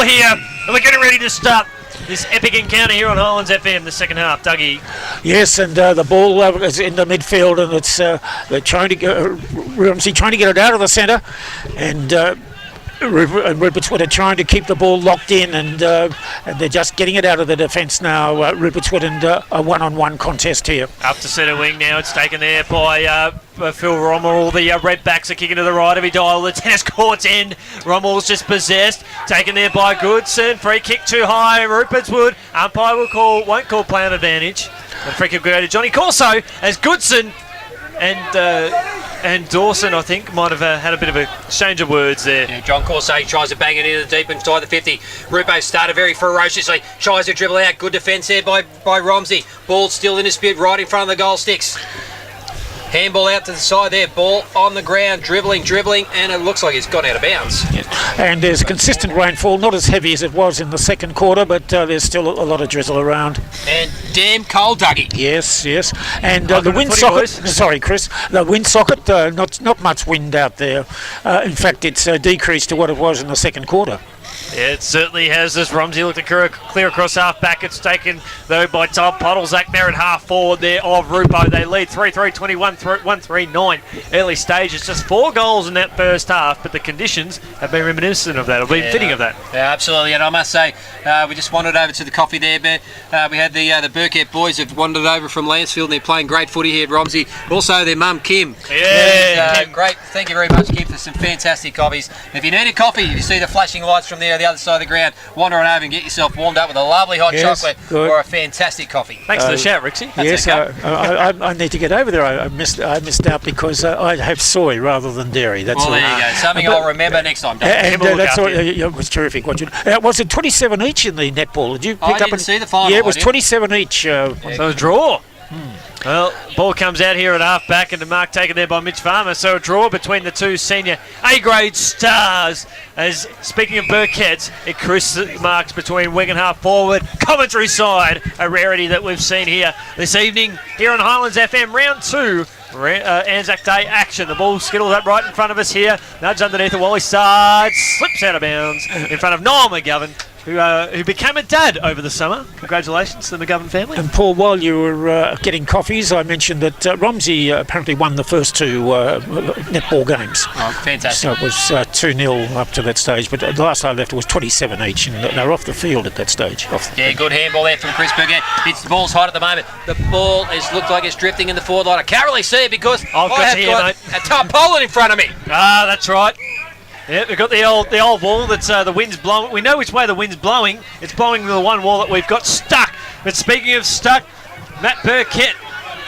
here, and we're getting ready to start this epic encounter here on Highlands FM, the second half. Dougie. Yes, and the ball is in the midfield, and it's they're trying to trying to get it out of the centre, and Rupertswood are trying to keep the ball locked in, and they're just getting it out of the defence now. Rupertswood, and a one-on-one contest here. Up to centre wing now. It's taken there by Phil Rommel. The Redbacks are kicking to the right of his dial. The tennis court's end. Rommel's just possessed. Taken there by Goodson. Free kick too high. Rupertswood. Umpire won't call play on advantage. The free kick will go to Johnny Corso as Goodson and Dawson, I think, might have had a bit of a exchange of words there. Yeah, John Corso tries to bang it into the deep inside the 50. Rupo started very ferociously, tries to dribble out. Good defence there by Romsey. Ball still in dispute right in front of the goal sticks. Handball out to the side there. Ball on the ground, dribbling, and it looks like it's gone out of bounds. Yeah. And there's consistent rainfall, not as heavy as it was in the second quarter, but there's still a lot of drizzle around. And damn cold, Dougie. Yes. And the wind socket. Sorry, Chris. The wind socket. Not much wind out there. In fact, it's decreased to what it was in the second quarter. Yeah, it certainly has. This Romsey looked to clear across half back. It's taken, though, by Tom Podolzak there at half forward there of Rupo. They lead 3-3, 21-3-9 early stage. It's just 4 goals in that first half, but the conditions have been reminiscent of that, or been fitting of that. Yeah, absolutely. And I must say, we just wandered over to the coffee there, but we had the Burkett boys have wandered over from Lansfield, and they're playing great footy here at Romsey. Also, their mum, Kim. Yeah, Kim. Great. Thank you very much, Kim, for some fantastic coffees. If you need a coffee, if you see the flashing lights from there, the other side of the ground, wander on over and get yourself warmed up with a lovely hot chocolate or a fantastic coffee. Thanks for the shout, Rixie. Yes, I need to get over there. I missed out because I have soy rather than dairy. That's all. There you go. Something I'll remember next time. And that's all. It was terrific. Was it 27 each in the netball? Did you pick I up? didn't see the final. Yeah, it was 27 each. So a draw. Well, ball comes out here at half back, and the mark taken there by Mitch Farmer. So a draw between the two senior A-grade stars. As speaking of Burketts, it crisp marks between wing and half forward. Commentary side, a rarity that we've seen here this evening here on Highlands FM, round 2. Anzac Day action. The ball skittles up right in front of us here. Nudge underneath the Wally side, slips out of bounds in front of Noel McGovern, who became a dad over the summer. Congratulations to the McGovern family. And Paul, while you were getting coffees, I mentioned that Romsey apparently won the first 2 netball games. Oh, fantastic. So it was 2-0 up to that stage, but the last I left it was 27 each, and they were off the field at that stage. Yeah, good handball there from Chris Burgett. The ball's hot at the moment. The ball looked like it's drifting in the forward line. I can't really see it because I have got a tarpaulin in front of me. Ah, that's right. Yeah, we've got the old wall that's the wind's blowing. We know which way the wind's blowing. It's blowing the one wall that we've got stuck. But speaking of stuck, Matt Burkett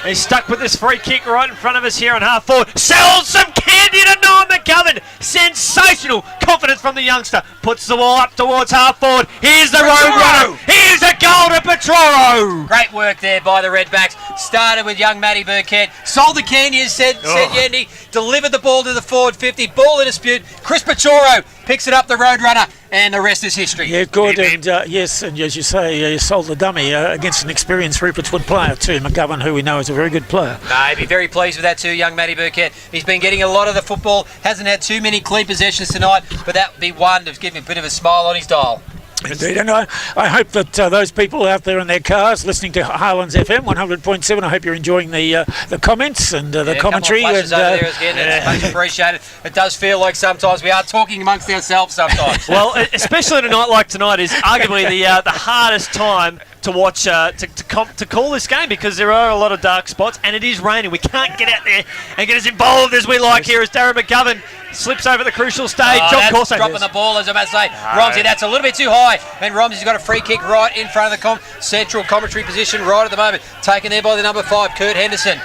is stuck with this free kick right in front of us here on half forward. Sells some candy to Noah McGovern. Sensational confidence from the youngster. Puts the ball up towards half forward. Here's the road runner. Here's a goal to Petroro. Great work there by the Redbacks. Started with young Matty Burkett. Sold the candy, as said Yendi. Delivered the ball to the forward 50. Ball in dispute. Chris Petroro picks it up, the road runner, and the rest is history. Yeah, good. And yes, and as you say, you sold the dummy against an experienced Rupertswood player too, McGovern, who we know is a very good player. He'd be very pleased with that too, young Matty Burkett. He's been getting a lot of the football. Hasn't had too many clean possessions tonight, but that would be one to give him a bit of a smile on his dial. Indeed, and I hope that those people out there in their cars listening to Highlands FM 100.7, I hope you're enjoying the comments and the commentary. Over there again. It's much appreciated. It does feel like sometimes we are talking amongst ourselves sometimes. Well, especially on a night like tonight is arguably the hardest time to watch to call this game, because there are a lot of dark spots and it is raining. We can't get out there and get as involved as we like here as Darren McGovern slips over the crucial stage. John Corso dropping the ball, as I must say. Romsey, that's a little bit too high, and Romsey's got a free kick right in front of the central commentary position right at the moment, taken there by the number 5, Kurt Henderson.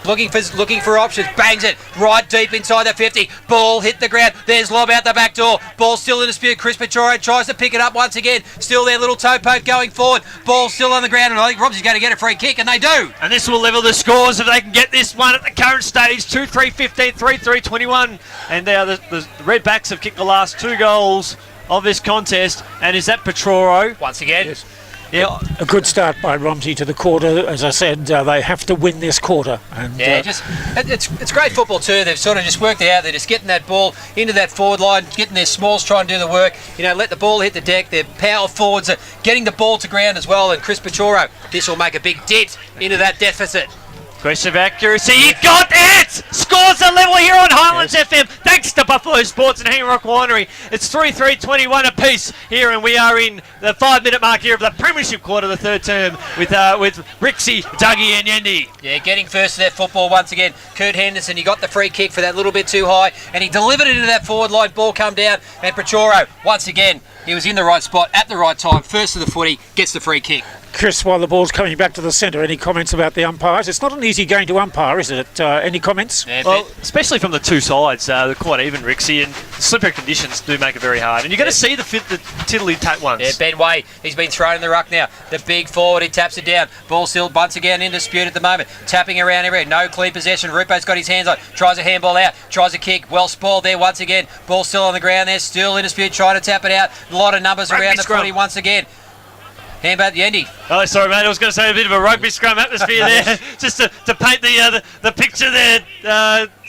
Looking for options, bangs it right deep inside the 50. Ball hit the ground. There's lob out the back door. Ball still in dispute. Chris Petroro tries to pick it up once again. Still there, little toe poke going forward. Ball still on the ground, and I think Romsey's going to get a free kick, and they do. And this will level the scores if they can get this one at the current stage. 2-3-15, 3-3-21. And now the Redbacks have kicked the last 2 goals of this contest. And is that Petroro? Once again. Yes. Yeah. A good start by Romsey to the quarter. As I said, they have to win this quarter. And, it's great football too. They've sort of just worked it out. They're just getting that ball into that forward line, getting their smalls trying to do the work. Let the ball hit the deck. Their power forwards are getting the ball to ground as well. And Chris Pachoro, this will make a big dent into that deficit. Question of accuracy, he got it! Scores a level here on Highlands FM, thanks to Buffalo Sports and Hanging Rock Winery. It's 3-3-21 apiece here, and we are in the 5-minute mark here of the Premiership quarter, the third term, with Rixie, Dougie and Yendi. Yeah, getting first to that football once again. Kurt Henderson, he got the free kick for that little bit too high, and he delivered it into that forward line. Ball come down, and Pachoro, once again, he was in the right spot at the right time. First to the footy, gets the free kick. Chris, while the ball's coming back to the centre, any comments about the umpires? It's not an easy game to umpire, is it? Any comments? Yeah, well, especially from the two sides, they're quite even, Rixie, and slippery conditions do make it very hard. And you're going to see the tiddly-tat ones. Yeah, Ben Way, he's been thrown in the ruck now. The big forward, he taps it down. Ball still once again in dispute at the moment. Tapping around everywhere. No clean possession. Rupert's got his hands on. Tries a handball out. Tries a kick. Well spoiled there once again. Ball still on the ground there. Still in dispute. Trying to tap it out. A lot of numbers Rugby around the scrum. footy once again. Handball Yendi. Oh, sorry, mate. I was going to say a bit of a rugby scrum atmosphere there, just to paint the picture there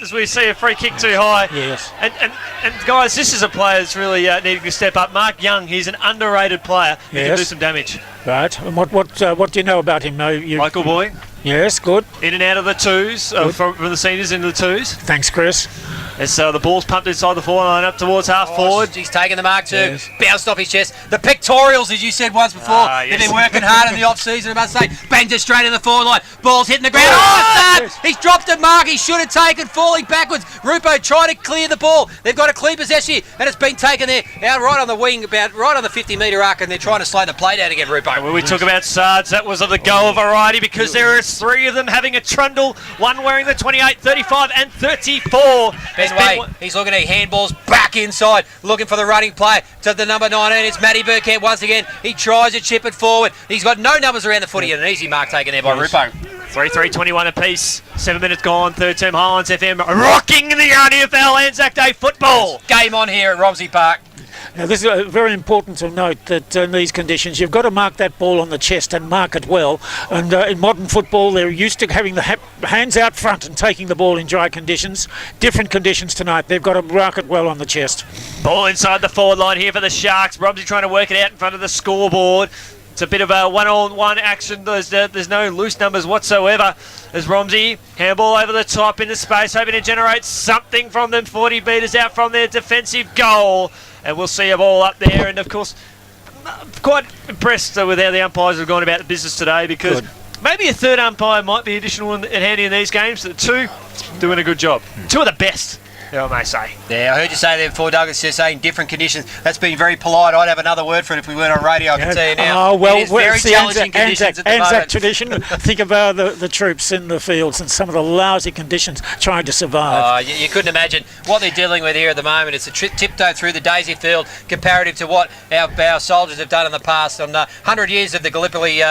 as we see a free kick too high. Yes. And guys, this is a player that's really needing to step up. Mark Young, he's an underrated player. He can do some damage. Right. And what do you know about him? Local boy. Yes, good. In and out of the twos, from the seniors into the twos. Thanks, Chris. As the ball's pumped inside the forward line up towards half forward. He's taking the mark too. Yes. Bounced off his chest. The pectorials, as you said once before, Yes. they've been working hard in the off-season, I must say. Banged it straight in the forward line. Ball's hitting the ground. Yes. He's dropped a mark. He should have taken, falling backwards. Rupo trying to clear the ball. They've got a clean possession here, and it's been taken there, out right on the wing, about right on the 50-metre arc, and they're trying to slow the play down again, Rupo. When we talk about Sards, that was of the goal variety because there are three of them having a trundle, one wearing the 28, 35 and 34. Ben Way, he's looking at handballs back inside, looking for the running player to the number 19. It's Matty Burkett once again. He tries to chip it forward. He's got no numbers around the footy and an easy mark taken there by Rupo. 3-3-21 apiece. 7 minutes gone. Third term Highlands FM rocking the RDFL Anzac Day football. Game on here at Romsey Park. Now, this is very important to note that in these conditions, you've got to mark that ball on the chest and mark it well. And in modern football, they're used to having the hands out front and taking the ball in dry conditions. Different conditions tonight. They've got to mark it well on the chest. Ball inside the forward line here for the Sharks. Romsey trying to work it out in front of the scoreboard. It's a bit of a one-on-one action. There's no loose numbers whatsoever. As Romsey, handball over the top into space, hoping to generate something from them. 40 metres out from their defensive goal. And we'll see a ball up there. And, of course, quite impressed with how the umpires have gone about the business today because maybe a third umpire might be additional and handy in these games. The two doing a good job. Two of the best, I may say. Yeah, I heard you say there before, Douglas, you're saying different conditions. That's been very polite. I'd have another word for it if we weren't on radio, I can tell you now. Oh, well, it is very it's the challenging conditions at the Anzac moment. tradition. Think about the troops in the fields and some of the lousy conditions trying to survive. You couldn't imagine what they're dealing with here at the moment. It's a tiptoe through the daisy field comparative to what our soldiers have done in the past on 100 years of the Gallipoli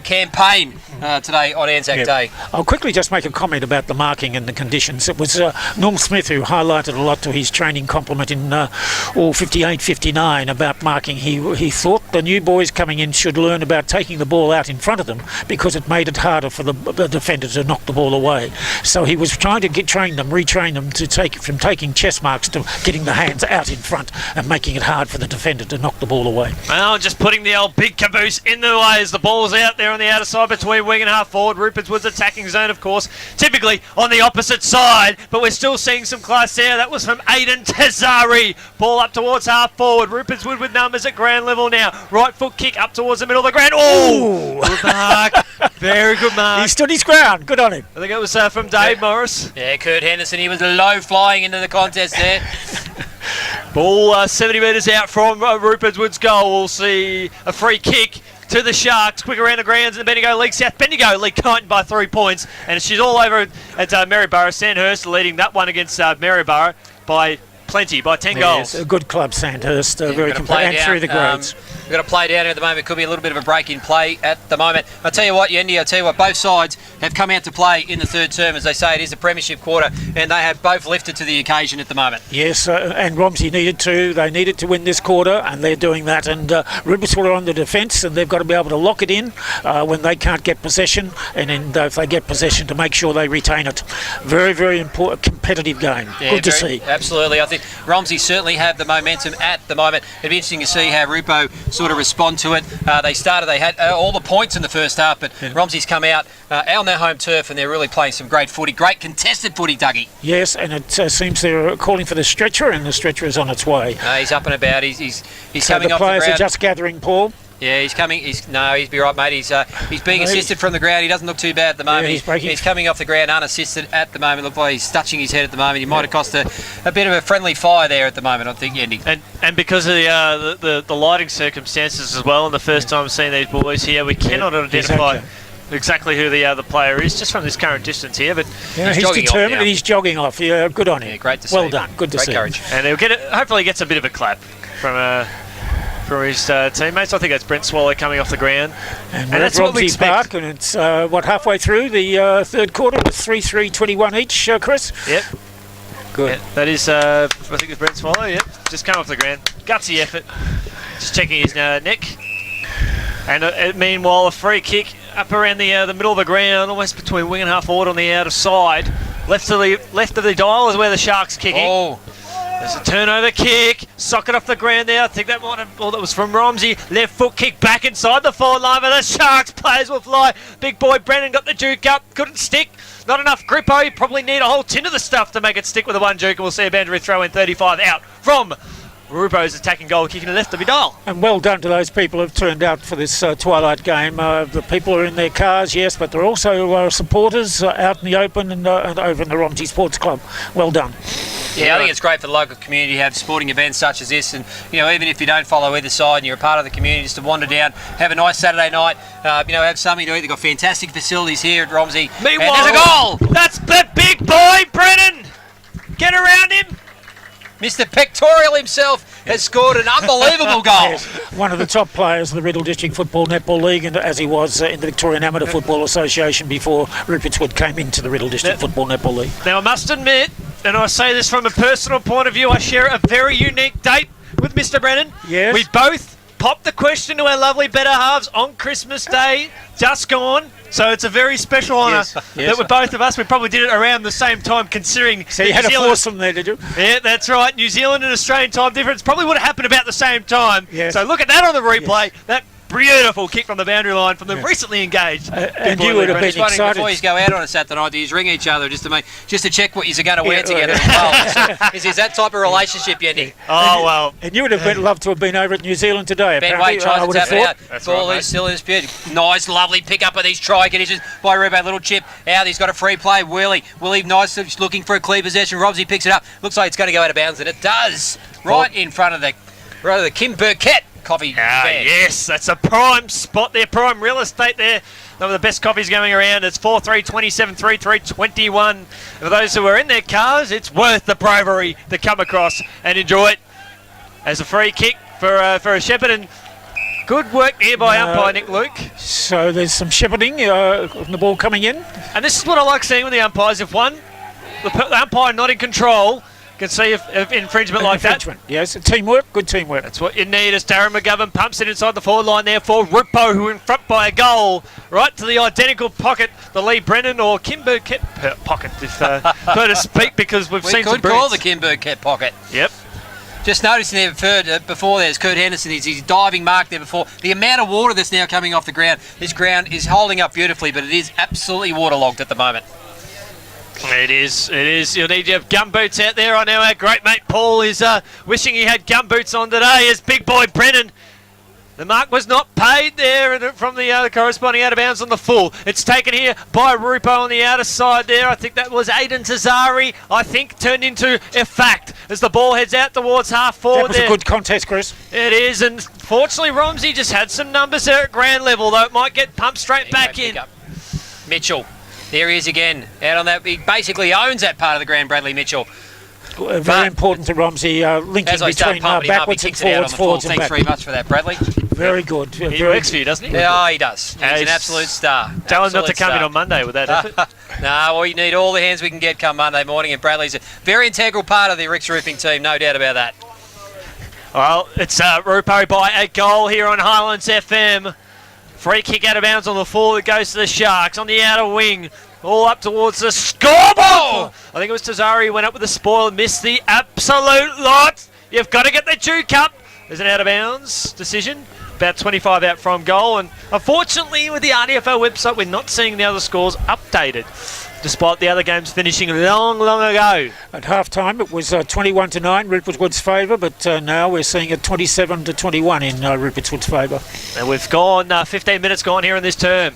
campaign today on Anzac Day. I'll quickly just make a comment about the marking and the conditions. It was Norm Smith who highlighted a lot to his training complement in 58-59 about marking. He thought the new boys coming in should learn about taking the ball out in front of them because it made it harder for the defender to knock the ball away. So he was trying to retrain them to from taking chest marks to getting the hands out in front and making it hard for the defender to knock the ball away. Well, just putting the old big caboose in the way as the ball's out there on the outer side between wing and half forward. Rupertswood's attacking zone, of course, typically on the opposite side, but we're still seeing some class there. That was from Aidan Tazari. Ball up towards half forward. Rupertswood with numbers at ground level now. Right foot kick up towards the middle of the ground. Oh! Good mark. Very good mark. He stood his ground. Good on him. I think it was from Dave Morris. Yeah, Kurt Henderson, he was low flying into the contest there. Ball 70 metres out from Rupertswood's goal. We'll see a free kick to the Sharks. Quick around the grounds and Bendigo League South. Bendigo League Kyneton by 3 points. And she's all over at Maryborough. Sandhurst leading that one against Maryborough by plenty by 10 Yes, goals. a good club, Sandhurst, very competitive through the grades. We've got to play down at the moment. Could be a little bit of a break in play at the moment. I'll tell you what, Yendi, both sides have come out to play in the third term. As they say, it is a premiership quarter, and they have both lifted to the occasion at the moment. Yes, and Romsey needed to. They needed to win this quarter, and they're doing that. And Rupertswood are on the defence, and they've got to be able to lock it in when they can't get possession, and then if they get possession, to make sure they retain it. Very, very important, competitive game. Yeah, good to see. Absolutely. I think Romsey certainly have the momentum at the moment. It'd be interesting to see how Rupo sort of respond to it. They had all the points in the first half, but Romsey's come out on their home turf, and they're really playing some great footy. Great contested footy, Dougie. Yes, and it seems they're calling for the stretcher, and the stretcher is on its way. He's up and about. He's So coming the off the players ground. are just gathering, Paul. Yeah, he's coming. He's be right, mate. He's being assisted from the ground. He doesn't look too bad at the moment. Yeah, he's breaking. He's coming off the ground unassisted at the moment. Look like he's touching his head at the moment. He might have cost a bit of a friendly fire there at the moment, I think, Yendi. And because of the lighting circumstances as well, and the first time seeing these boys here, we cannot identify exactly who the player is just from this current distance here. But Yeah, he's jogging off determined now. and he's jogging off. Yeah, good on him. Yeah, great to see. Well done. Good to Great see. courage. and he'll get it. Hopefully, he gets a bit of a clap from his teammates. I think that's Brent Swallow coming off the ground, And that's that's what we Romsey's expect. Park, and it's halfway through the third quarter with 3-3-21 each. Chris. Yep. Good. Yeah, that is, I think it's Brent Swallow. Yep. Just come off the ground. Gutsy effort. Just checking his neck. And meanwhile, a free kick up around the middle of the ground, almost between wing and half forward on the outer side. Left of the dial is where the Sharks kicking. Oh, There's a turnover kick, socket off the ground there. I think that might have, that was from Romsey. Left foot kick back inside the forward line, but the Sharks players will fly. Big boy Brennan got the juke up, couldn't stick. Not enough grippo. You probably need a whole tin of the stuff to make it stick with the one juke. And we'll see a boundary throw in 35 out from Rupo's attacking goal, kicking left of Vidal. And well done to those people who've turned out for this twilight game. The people are in their cars, yes, but they're also supporters out in the open and over in the Romsey Sports Club. Well done. yeah, I think it's great for the local community to have sporting events such as this, and even if you don't follow either side and you're a part of the community, just to wander down, have a nice Saturday night, have something to eat. They've got fantastic facilities here at Romsey. Meanwhile, and there's a goal. That's the big boy, Brennan. Get around him. Mr. Pictorial himself has scored an unbelievable goal. Yes, one of the top players of the Riddle District Football Netball League, and as he was in the Victorian Amateur Football Association before Rupertswood came into the Riddle District Football Netball League. Now, I must admit, and I say this from a personal point of view, I share a very unique date with Mr. Brennan. Yes. We both popped the question to our lovely better halves on Christmas Day, just gone. So it's a very special honour that with both of us, we probably did it around the same time, considering So you had a foursome there, did you? Yeah, that's right. New Zealand and Australian time difference probably would have happened about the same time. Yes. So look at that on the replay. That beautiful kick from the boundary line from the recently engaged. And you would have been Just wondering, excited. before you go out on a Saturday night, do you ring each other just to check what you're going to wear together as well? Is that type of relationship, Yendi? Oh, well. And you would have loved to have been over at New Zealand today, Ben apparently. Wade tries I to would tap have it thought. out. That's Ball right, is still in dispute. Nice, lovely pick up of these try conditions by Rubo. Little chip out. He's got a free play. Willie nice, just looking for a clear possession. Romsey picks it up. Looks like it's going to go out of bounds, and it does. Right in front of the Kim Burkett coffee stand. Yes, that's a prime spot there, prime real estate there. One of the best coffees going around. It's 4-3, 27-3, 3-21. For those who are in their cars, it's worth the bravery to come across and enjoy it. As a free kick for a shepherd, and good work here by umpire Nick Luke. So there's some shepherding, the ball coming in. And this is what I like seeing with the umpires. If the umpire not in control, can see if infringement like that. Yes, teamwork, good teamwork. That's what you need as Darren McGovern pumps it inside the forward line there for Rupo, who in front by a goal. Right to the identical pocket, the Lee Brennan or Kim Burkett pocket, if so to speak, because we've seen some We could call the brilliance. Kim Burkett pocket. Yep. Just noticing there before there's Kurt Henderson. He's diving mark there before. The amount of water that's now coming off the ground. This ground is holding up beautifully, but it is absolutely waterlogged at the moment. It is. You'll need to have gumboots out there. I know our great mate Paul is wishing he had gumboots on today as big boy Brennan. The mark was not paid there from the corresponding out of bounds on the full. It's taken here by Rupo on the outer side there. I think that was Aidan Tazari. I think turned into a fact as the ball heads out towards half forward. That was a good contest, Chris. It is, and fortunately Romsey just had some numbers there at ground level, though it might get pumped straight back in. Mitchell, there he is again, out on that. He basically owns that part of the ground, Bradley Mitchell. very important to Romsey, linking As I start between pumping him up, he backwards and kicks it out on forwards, the floor. forwards and Thanks back. very much for that, Bradley. Very good. He Very works for you, doesn't he? Yeah, he does. He's an He's- absolute star. Tell him not to Absolute come in star. on Monday with that effort. No, we need all the hands we can get come Monday morning, and Bradley's a very integral part of the Ricks Roofing team, no doubt about that. Well, it's Rupo by a goal here on Highlands FM. Free kick out of bounds on the floor that goes to the Sharks on the outer wing. All up towards the scoreboard. I think it was Tazari who went up with the spoil and missed the absolute lot. You've got to get the Dew Cup. There's an out of bounds decision. About 25 out from goal. And unfortunately, with the RDFO website, we're not seeing the other scores updated, despite the other games finishing long ago. At half-time, it was 21-9, Rupertswood's favour, but now we're seeing it 27-21 in Rupertswood's favour. And we've gone 15 minutes gone here in this term.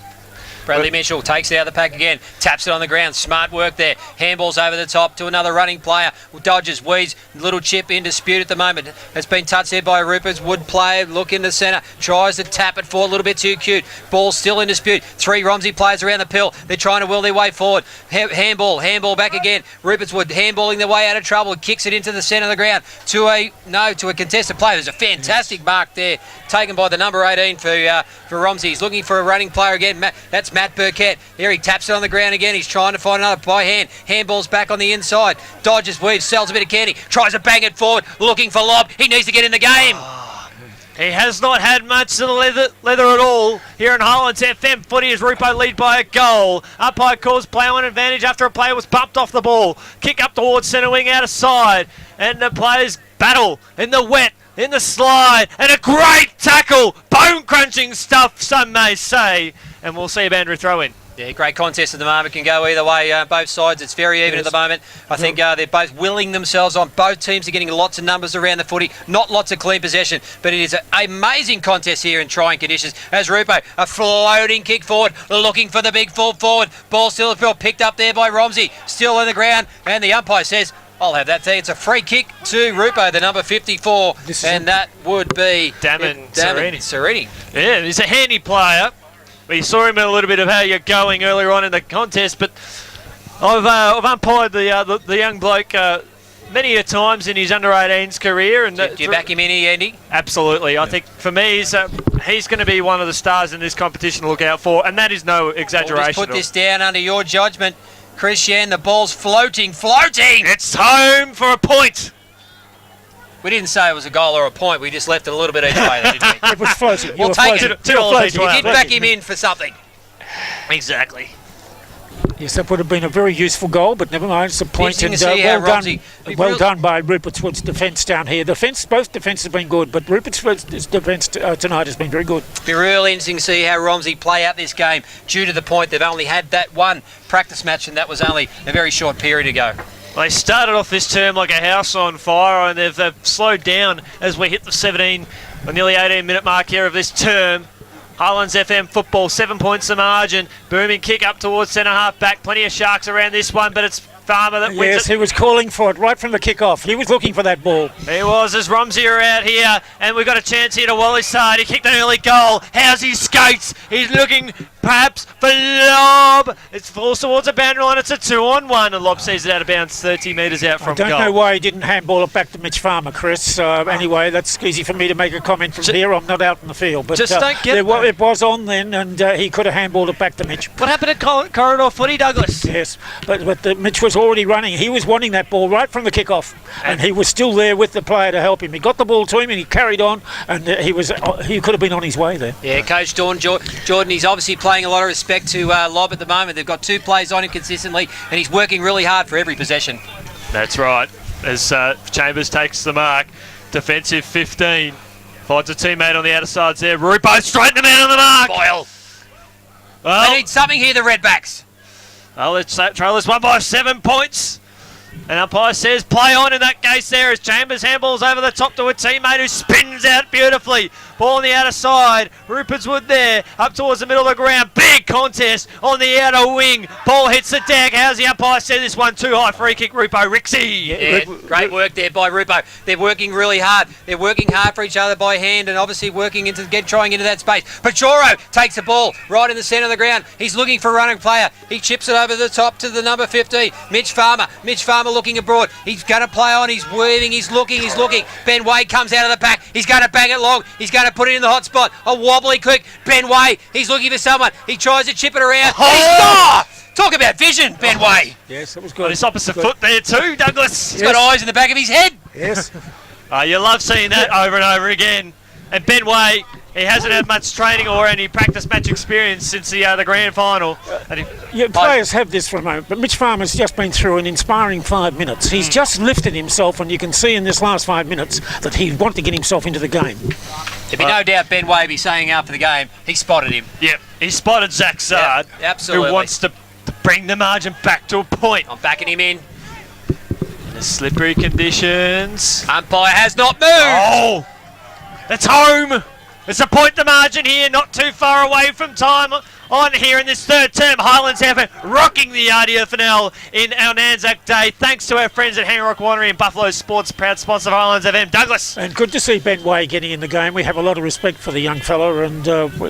Bradley Mitchell takes it out of the pack again, taps it on the ground. Smart work there. Handballs over the top to another running player. Dodges, weeds, little chip in dispute at the moment. It's been touched there by Rupertswood player. Look in the centre, tries to tap it forward, a little bit too cute. Ball still in dispute. 3 Romsey players around the pill. They're trying to will their way forward. Handball back again. Rupertswood handballing their way out of trouble. Kicks it into the centre of the ground to a contested player. There's a fantastic mark there taken by the number 18 for Romsey. He's looking for a running player again. That's Matt Burkett. Here he taps it on the ground again. He's trying to find another by hand. Handball's back on the inside. Dodges, weaves, sells a bit of candy. Tries to bang it forward. Looking for lob. He needs to get in the game. He has not had much of the leather at all here in Highlands FM footy as Rupo lead by a goal. Umpire calls play on advantage after a player was bumped off the ball. Kick up towards centre wing out of side. And the players battle in the wet, in the slide. And a great tackle. Bone-crunching stuff, some may say. And we'll see a boundary throw in. Yeah, great contest at the moment. Can go either way, both sides. It's very even at the moment. I think they're both willing themselves on. Both teams are getting lots of numbers around the footy. Not lots of clean possession, but it is an amazing contest here in trying conditions. As Rupo, a floating kick forward, looking for the big full forward. Ball still picked up there by Romsey. Still on the ground, and the umpire says, I'll have that there. It's a free kick to Rupo, the number 54, and that would be Damon Serini. Yeah, he's a handy player. We saw him in a little bit of how you're going earlier on in the contest, but I've umpired the young bloke many a times in his under-18s career. And Do you back him in here, Andy? Absolutely. I think for me, he's going to be one of the stars in this competition to look out for, and that is no exaggeration. We'll just put this down under your judgment, Christian. The ball's floating. It's home for a point. We didn't say it was a goal or a point. We just left it a little bit each way, didn't we? It was floating. We'll take it. Two goals each You way. did back him in for something. Exactly. Yes, that would have been a very useful goal, but never mind. It's a point. Interesting to see how Romsey- well done by Rupertswood's defence down here. Both defences have been good, but Rupertswood's defence tonight has been very good. Be really interesting to see how Romsey play out this game due to the point they've only had that one practice match, and that was only a very short period ago. They started off this term like a house on fire, and they've slowed down as we hit the 17 or nearly 18-minute mark here of this term. Highlands FM football, 7 points the margin. Booming kick up towards centre half back. Plenty of Sharks around this one, but it's Farmer that wins Yes, it. he was calling for it right from the kick-off. He was looking for that ball. He was, as Romsey are out here, and we've got a chance here to Wally's side. He kicked an early goal. How's his skates? He's looking perhaps for Lob. It's falls towards a boundary line. It's a 2-on-1, and Lob sees it out of bounds 30 metres out from I don't goal. know why he didn't handball it back to Mitch Farmer, Chris. Anyway, that's easy for me to make a comment from here. I'm not out in the field. But Just don't get it was on then, and he could have handballed it back to Mitch. What happened to corridor footy, Douglas? Yes, but Mitch was already running. He was wanting that ball right from the kick-off, and he was still there with the player to help him. He got the ball to him, and he carried on, and he could have been on his way there. Yeah, Coach Jordan, he's obviously playing a lot of respect to Lob at the moment. They've got 2 plays on him consistently, and he's working really hard for every possession. That's right. As Chambers takes the mark, defensive 15. Finds a teammate on the outer sides there. Rupo straighten him out on the mark. Boyle. Well, They need something here, the Redbacks. well, let's trail this one by 7 points. And umpire says play on in that case there as Chambers handballs over the top to a teammate who spins out beautifully. Ball on the outer side. Rupertswood there, up towards the middle of the ground. Big contest on the outer wing. Ball hits the deck. How's the umpire said this one too high? Free kick, Rupo Rixie. Yeah, great work there by Rupo. They're working really hard. They're working hard for each other by hand and obviously working trying into that space. Pachoro takes the ball right in the centre of the ground. He's looking for a running player. He chips it over the top to the number 15, Mitch Farmer. Mitch Farmer looking abroad. He's going to play on. He's weaving. He's looking. Ben Way comes out of the pack. He's going to bang it long. He's going to put it in the hot spot. A wobbly kick. Ben Way. He's looking for someone. He tries to chip it around. Oh! Talk about vision, Ben Way. Yes, that was good. On his opposite foot there too, Douglas. He's got eyes in the back of his head. Yes. You love seeing that over and over again. And Ben Way, he hasn't had much training or any practice match experience since the grand final. Players have this for a moment, but Mitch Farmer's just been through an inspiring 5 minutes. He's just lifted himself, and you can see in this last 5 minutes that he wanted to get himself into the game. There'd be no doubt Ben Way be saying after the game, he spotted him. Yep, he spotted Zach Sard, absolutely. who wants to bring the margin back to a point. I'm backing him in. In the slippery conditions. Umpire has not moved. Oh! It's home. It's a point the margin here, not too far away from time on here in this third term. Highlands have rocking the RDFNL in our Anzac Day. Thanks to our friends at Hangrock Winery and Buffalo Sports, proud sponsor of Highlands FM. Douglas. And good to see Ben Way getting in the game. We have a lot of respect for the young fella and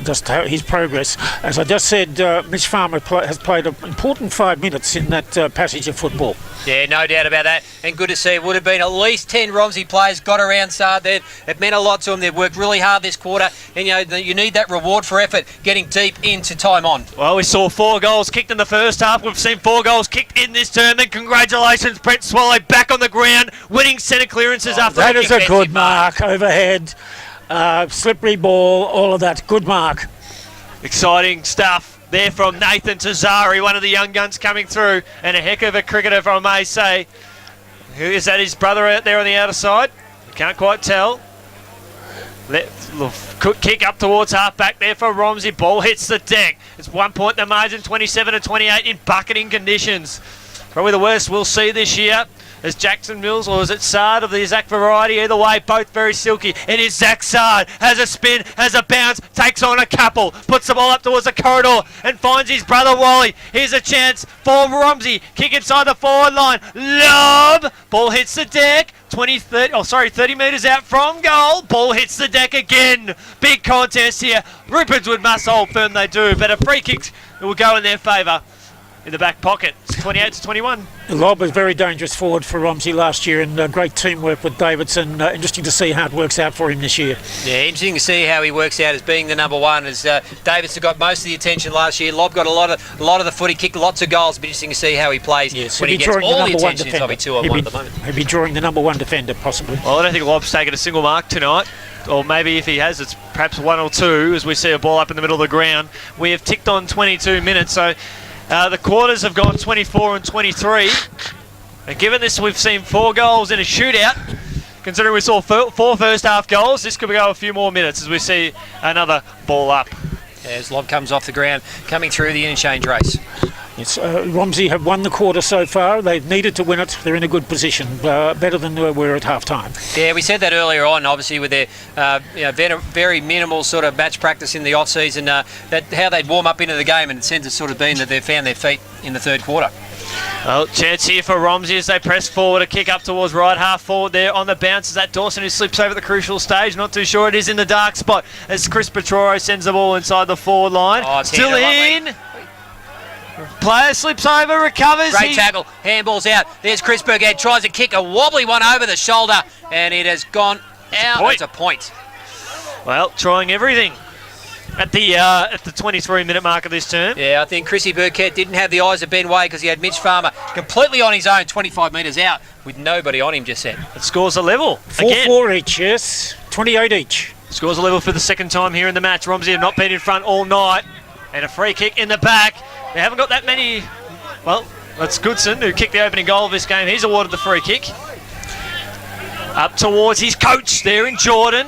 just his progress. As I just said, Mitch Farmer has played an important 5 minutes in that passage of football. Yeah, no doubt about that. And good to see. It would have been at least 10 Romsey players got around Sard there. It meant a lot to them. They've worked really hard this quarter. And, you need that reward for effort getting deep into time on. Well, we saw 4 goals kicked in the first half. We've seen 4 goals kicked in this term. And congratulations, Brent Swallow back on the ground, winning centre clearances after that is a good mark. Overhead, slippery ball, all of that. Good mark. Exciting stuff there from Nathan Tazari, one of the young guns coming through, and a heck of a cricketer, if I may say. Who is that? His brother out there on the outer side? Can't quite tell. Kick up towards half back there for Romsey. Ball hits the deck. It's 1 point the margin, 27-28 in bucketing conditions. Probably the worst we'll see this year. Is Jackson Mills or is it Sard of the Zach variety? Either way, both very silky. It is Zach Sard. Has a spin, has a bounce, takes on a couple, puts the ball up towards the corridor and finds his brother Wally. Here's a chance for Romsey. Kick inside the forward line. Lob. Ball hits the deck. 30 metres out from goal. Ball hits the deck again. Big contest here. Rupertswood must hold firm, they do, but a free kick will go in their favour. In the back pocket, it's 28-21. Lob was very dangerous forward for Romsey last year, and great teamwork with Davidson. Interesting to see how it works out for him this year. Yeah, interesting to see how he works out as being the number one. As Davidson got most of the attention last year, Lob got a lot of the footy, kicked lots of goals. It'll be interesting to see how he plays when he gets all the attention. He's probably 2-on-1 at the moment. He'll be drawing the number one defender, possibly. Well, I don't think Lob's taken a single mark tonight. Or maybe if he has, it's perhaps 1 or 2 as we see a ball up in the middle of the ground. We have ticked on 22 minutes, so the quarters have gone 24 and 23. And given this, we've seen 4 goals in a shootout. Considering we saw 4 first half goals, this could go a few more minutes as we see another ball up. As Lob comes off the ground, coming through the interchange race. Yes, Romsey have won the quarter so far. They've needed to win it. They're in a good position, better than they were at half time. Yeah, we said that earlier on, obviously, with their very minimal sort of match practice in the off-season, that how they'd warm up into the game, and it seems to sort of been that they've found their feet in the third quarter. Well, chance here for Romsey as they press forward, a kick up towards right half forward there on the bounce. Is that Dawson who slips over the crucial stage? Not too sure. It is in the dark spot as Chris Petroro sends the ball inside the forward line. Oh, still in. Player slips over, recovers. Great tackle, handball's out. There's Chris Burgett, tries to kick a wobbly one over the shoulder, and it has gone out. It's a point. Well, trying everything at the 23-minute mark of this term. Yeah, I think Chrissy Burkett didn't have the eyes of Ben Way because he had Mitch Farmer completely on his own, 25 metres out, with nobody on him just then. It scores a level. 4-4 each, yes. 28 each. Scores a level for the second time here in the match. Romsey have not been in front all night. And a free kick in the back. They haven't got that many. Well, that's Goodson who kicked the opening goal of this game. He's awarded the free kick. Up towards his coach there in Jordan.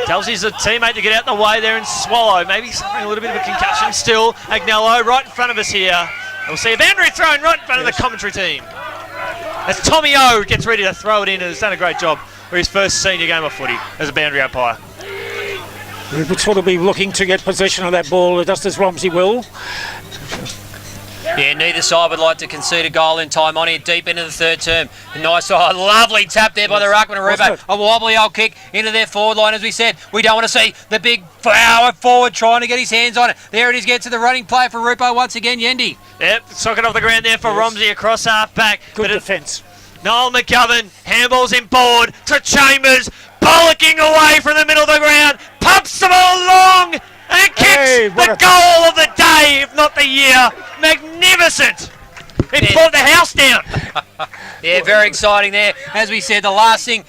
Tells his teammate to get out the way there and Swallow. Maybe suffering a little bit of a concussion still. Agnello right in front of us here. We'll see a boundary thrown right in front of the commentary team. As Tommy O gets ready to throw it in and has done a great job for his first senior game of footy as a boundary umpire. Rupertswood will be looking to get possession of that ball, just as Romsey will. Yeah, neither side would like to concede a goal in time on here, deep into the third term. Nice, lovely tap there by the ruckman of Rupo. A wobbly old kick into their forward line, as we said. We don't want to see the big flower forward trying to get his hands on it. There it is, gets to the running play for Rupo once again, Yendi. Yep, socket off the ground there for Romsey across half back. Good defence. Noel McGovern handballs him board to Chambers, bollocking away from the middle of the ground, pumps the ball long and kicks the goal of the day, if not the year. Magnificent! It brought the house down. Yeah, very exciting there. As we said, the last thing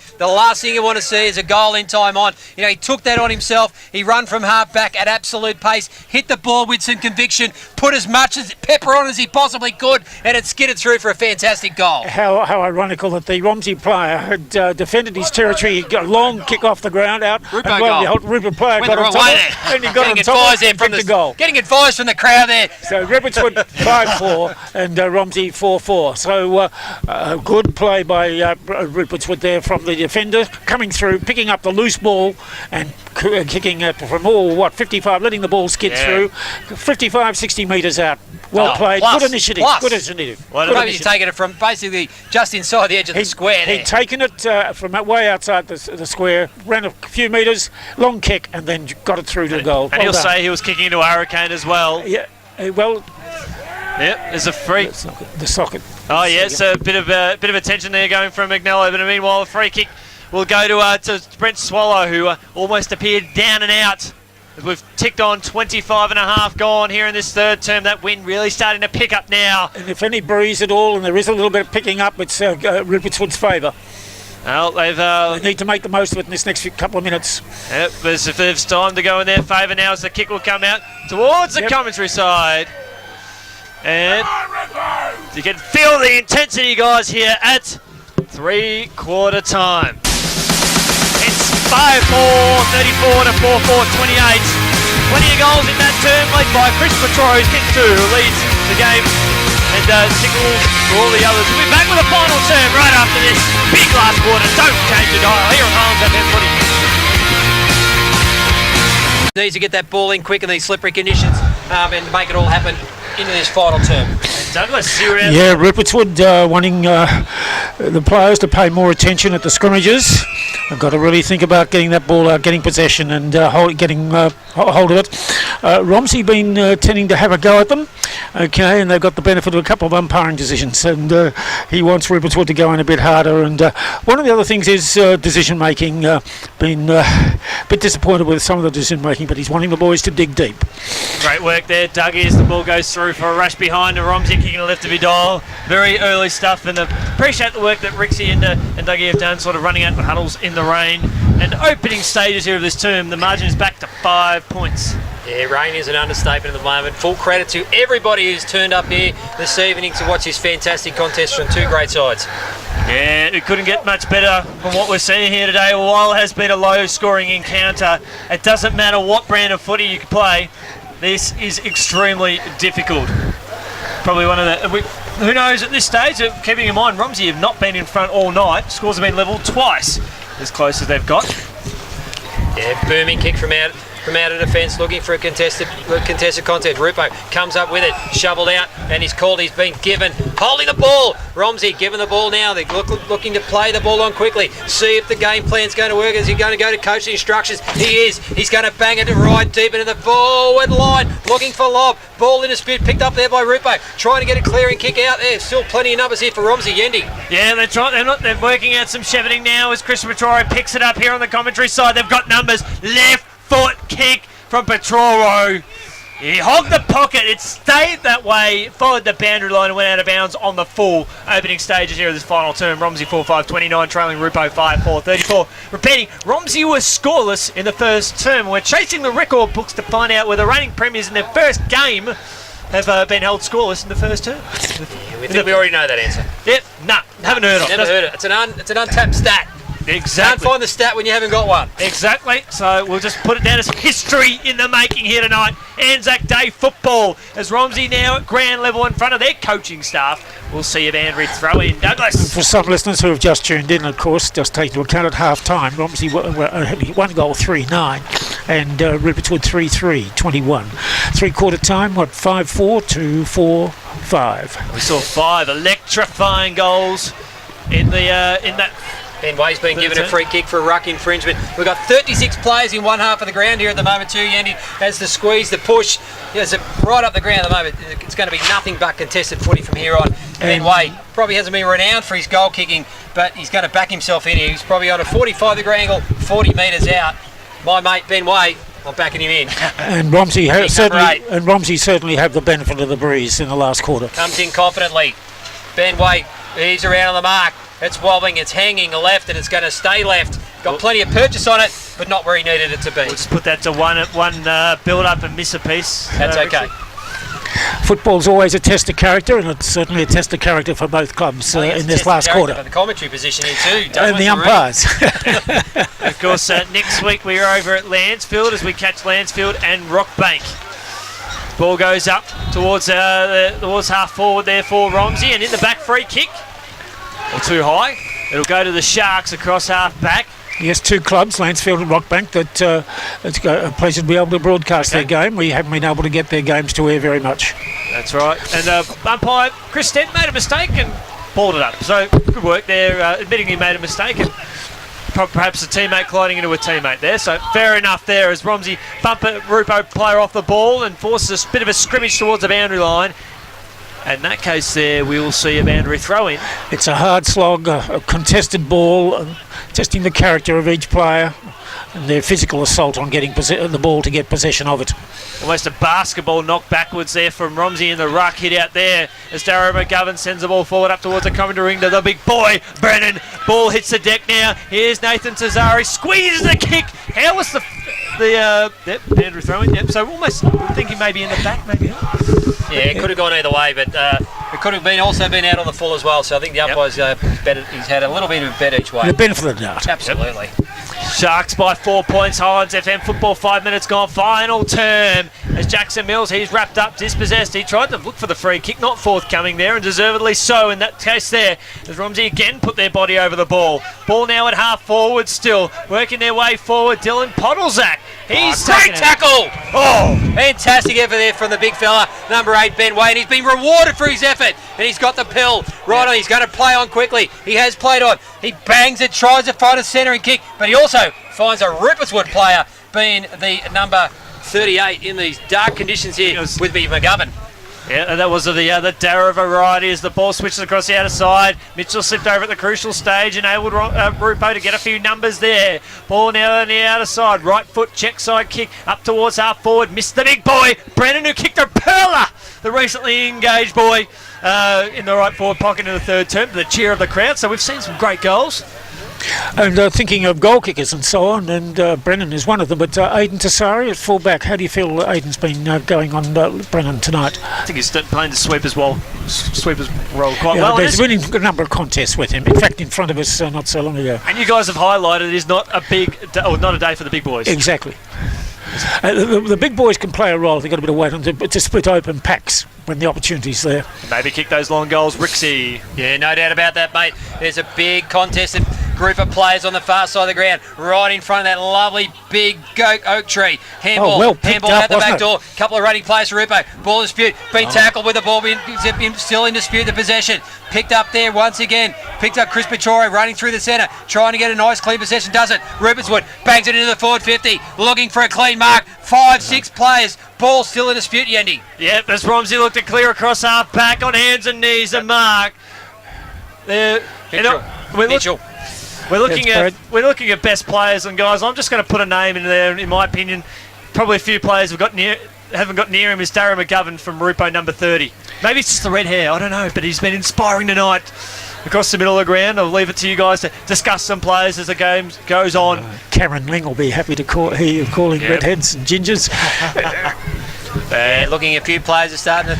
you want to see is a goal in time on. You know, he took that on himself. He run from half back at absolute pace, hit the ball with some conviction, put as much as pepper on as he possibly could, and it skidded through for a fantastic goal. How ironical that the Romsey player had defended his territory. He got a long kick off the ground out. Rupo goal. The Rupert player Went got the on wrong way top there. and he got on top and kicked the goal. Getting advice from the crowd there. So Rupertswood 5-4 and Romsey 4-4. So good play by Rupertswood there from the defender, coming through, picking up the loose ball and kicking it from 55, letting the ball skid through 55, 60 metres out. Well played. Good initiative. Good initiative. Maybe he's taken it from basically just inside the edge of the square there. He'd taken it from way outside the square, ran a few metres, long kick, and then got it through to the goal. And he'll say he was kicking into a hurricane as well. Yeah, well... Yep, there's a free. The socket. Oh yes, a bit of attention there going from Magnello, but meanwhile a free kick will go to Brent Swallow, who almost appeared down and out. We've ticked on 25 and a half gone here in this third term. That wind really starting to pick up now. And if any breeze at all, and there is a little bit of picking up, it's Rupertswood's favour. Well, they need to make the most of it in this next couple of minutes. Yep, there's time to go in their favour now as the kick will come out towards the commentary side. And you can feel the intensity, guys, here at three-quarter time. It's 5-4, 34 to 4-4, 28. Plenty of goals in that term, led by Chris Petro, who's kicked two, who leads the game and signals for all the others. We'll be back with a final term right after this big last quarter. Don't change the dial here on Harms FM Footy. Needs to get that ball in quick in these slippery conditions and make it all happen into this final term. Douglas, yeah, Rupertswood wanting the players to pay more attention at the scrimmages. I've got to really think about getting that ball out, getting possession and getting hold of it. Romsey been tending to have a go at them, okay, and they've got the benefit of a couple of umpiring decisions, and he wants Rupertswood to go in a bit harder. And one of the other things is decision making. Been a bit disappointed with some of the decision making, but he's wanting the boys to dig deep. Great work there, Dougie, as the ball goes through for a rush behind. Romsey kicking a left of Vidal. Very early stuff, and appreciate the work that Rixie and Dougie have done, sort of running out the huddles in the rain. And opening stages here of this term, the margin is back to 5 points. Yeah, rain is an understatement at the moment. Full credit to everybody who's turned up here this evening to watch this fantastic contest from two great sides. Yeah, it couldn't get much better from what we're seeing here today. While it has been a low-scoring encounter, it doesn't matter what brand of footy you can play. This is extremely difficult. Probably one of the... who knows at this stage, keeping in mind, Romsey have not been in front all night. Scores have been levelled twice, as close as they've got. Yeah, booming kick from out of defence, looking for a contested contest. Rupo comes up with it, shoveled out, and he's called. He's been given, holding the ball. Romsey given the ball now. They're looking to play the ball on quickly. See if the game plan's going to work. Is he going to go to coaching instructions? He is. He's going to bang it right deep into the forward line, looking for lob. Ball in dispute, picked up there by Rupo, trying to get a clearing kick out there. Still plenty of numbers here for Romsey. Yendi. Yeah, they're working out some shepherding now as Chris Petro picks it up here on the commentary side. They've got numbers. Left foot kick from Petroro. He hogged the pocket. It stayed that way, followed the boundary line and went out of bounds on the full opening stages here of this final term. Romsey 4-5-29, trailing Rupo 5-4-34. Repeating, Romsey was scoreless in the first term. We're chasing the record books to find out where the reigning premiers in their first game have been held scoreless in the first term. Yeah, we already know that answer. Yep, haven't heard of it. Never heard it. It's an untapped stat. Exactly. Can't find the stat when you haven't got one. Exactly. So we'll just put it down as history in the making here tonight. Anzac Day football as Romsey now at ground level in front of their coaching staff. We'll see if Andrew throw in. Douglas. For some listeners who have just tuned in, of course, just take into account at half time, Romsey one goal 3-9 and Rupertswood 3-3 21. 3/4 time, 5-4 to 4-5. We saw 5 electrifying goals in that. Ben Way's been given a free kick for a ruck infringement. We've got 36 players in one half of the ground here at the moment too, Yandy, as the squeeze, the push, right up the ground at the moment. It's going to be nothing but contested footy from here on. Ben Way probably hasn't been renowned for his goal kicking, but he's going to back himself in here. He's probably on a 45-degree angle, 40 metres out. My mate Ben Way, I'm backing him in. And Romsey certainly have the benefit of the breeze in the last quarter. Comes in confidently. Ben Way, he's around on the mark. It's wobbling, it's hanging left, and it's going to stay left. Got plenty of purchase on it, but not where he needed it to be. We'll just put that to one build-up and miss a piece. That's okay. Football's always a test of character, and it's certainly a test of character for both clubs in this last quarter. The commentary position here too. And the umpires. Of course, next week we are over at Lancefield as we catch Lancefield and Rockbank. Ball goes up towards half forward there for Romsey, and in the back free kick. Or too high. It'll go to the Sharks across half back. Yes, two clubs, Lancefield and Rockbank, that it's a pleasure to be able to broadcast their game. We haven't been able to get their games to air very much. That's right. And umpire Chris Stent made a mistake and balled it up. So good work there, admitting he made a mistake and perhaps a teammate colliding into a teammate there. So fair enough there as Romsey bump a Rupo player off the ball and forces a bit of a scrimmage towards the boundary line. In that case there, we will see a boundary throw in. It's a hard slog, a contested ball, testing the character of each player and their physical assault on getting the ball to get possession of it. Almost a basketball knock backwards there from Romsey in the ruck, hit out there as Darrow McGovern sends the ball forward up towards the commentary ring to the big boy, Brennan. Ball hits the deck now. Here's Nathan Tazari, squeezes the kick. How was the boundary throw in? Yep, so almost thinking maybe in the back, maybe not. Yeah, it could have gone either way, but it could have also been out on the full as well. So I think the umpire's better. He's had a little bit of a bet each way. The benefit of the doubt. Absolutely. Sharks by 4 points. Highlands FM football 5 minutes gone. Final term as Jackson Mills, he's wrapped up, dispossessed. He tried to look for the free kick, not forthcoming there, and deservedly so in that case there. As Romsey again put their body over the ball. Ball now at half forward still, working their way forward. Dylan Podolzak. He's great tackle! Oh! Fantastic effort there from the big fella, number 8, Ben Wayne. He's been rewarded for his effort, and he's got the pill right on. He's going to play on quickly. He has played on. He bangs it, tries to find a centre and kick, but he also finds a Rupertswood player, being the number 38 in these dark conditions here with McGovern. Yeah, and that was the Darrow variety as the ball switches across the outer side. Mitchell slipped over at the crucial stage, enabled Rupo to get a few numbers there. Ball now on the outer side. Right foot check side kick up towards half forward. Missed the big boy, Brennan, who kicked a perler. The recently engaged boy in the right forward pocket in the third term. The cheer of the crowd. So we've seen some great goals. And thinking of goal kickers and so on, and Brennan is one of them, but Aidan Tassari at fullback, how do you feel Aidan's been going on Brennan tonight? I think he's playing the sweeper's role quite well. There's been a number of contests with him, in fact in front of us not so long ago. And you guys have highlighted it is not a day for the big boys. Exactly. The big boys can play a role. They've got a bit of weight on to split open packs when the opportunity's there. Maybe kick those long goals, Rixie. Yeah, no doubt about that, mate. There's a big contested group of players on the far side of the ground, right in front of that lovely big oak tree. Handball, handball out the back door. Couple of running players for Rupo. Ball dispute, been tackled with the ball, still in dispute the possession. Picked up there once again. Picked up Chris Pichoro running through the centre, trying to get a nice clean possession. Does it? Rupertswood bangs it into the forward 50, looking for a clean mark. 5-6 players. Ball still in dispute, Yendi. Yep, as Romsey looked to clear across half back on hands and knees. A mark. There. Mitchell. We're looking at best players, and guys, I'm just going to put a name in there. In my opinion, probably a few players haven't got near him. Is Darrow McGovern from Rupo number 30. Maybe it's just the red hair. I don't know, but he's been inspiring tonight across the middle of the ground. I'll leave it to you guys to discuss some players as the game goes on. Cameron Ling will be happy to hear you calling redheads and gingers. Looking at a few players are starting